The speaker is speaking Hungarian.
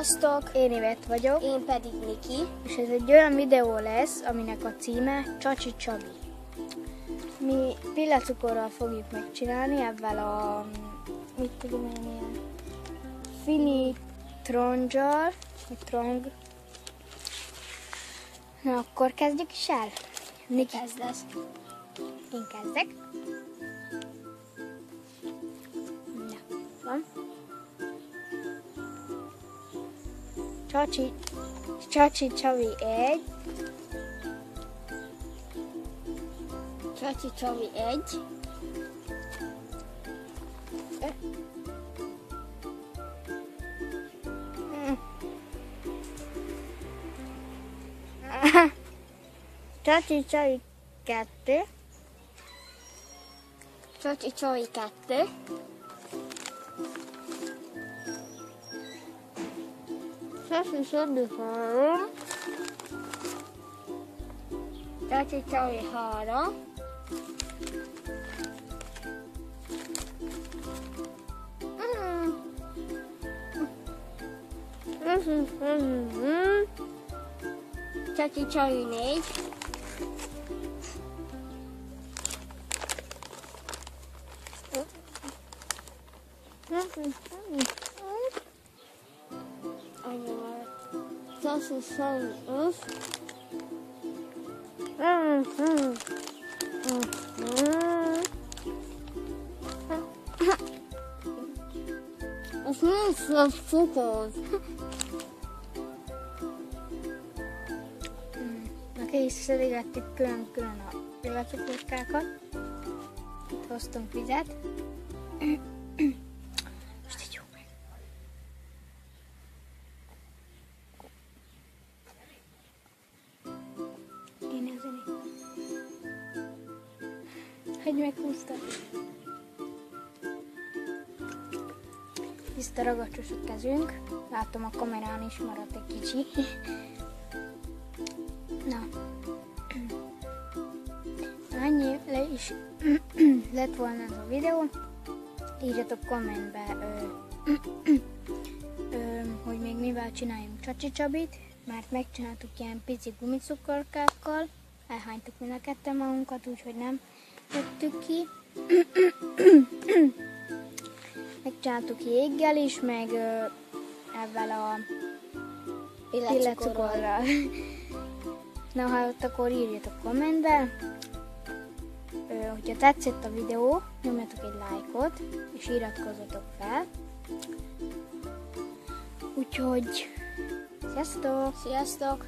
Sziasztok! Én Ivett vagyok. Én pedig Niki. És ez egy olyan videó lesz, aminek a címe Csacsi Csabi. Mi villacukorral fogjuk megcsinálni, ebben a... mit tudom én, ilyen... fini trongyal, vagy trong. Na, akkor kezdjük is el. Niki Kezdesz. Én kezdek. Na, van. Csacsi Csabi 1. Csacsi Csabi 1. Csacsi Csabi 2. Csacsi Csabi 2. Csacsi Csabi 3. Csacsi Csabi 3. Csacsi Csabi 4. Csacsi Csabi 5. Ez nincs lesz cukor. Na, készítettük külön-külön a villacukorkákat. Itt hoztunk vizet. Most így jó meg. Én azért. Hogy meghúztad. Tiszta ragacsos a kezünk. Látom, a kamerán is maradt egy kicsi. Na. Annyi le is lett volna ez a videó. Írjatok kommentbe, hogy még mivel csináljunk Csacsi Csabit, mert megcsináltuk ilyen pici gumicukorkákkal, elhánytuk mind a ketten magunkat, úgyhogy nem vettük ki. Megcsináltuk jéggel is, meg ezzel a villacukorral. Na, ha ott, akkor írjatok kommentbe. Hogyha tetszett a videó, nyomjatok egy lájkot, és iratkozzatok fel. Úgyhogy, sziasztok! Sziasztok!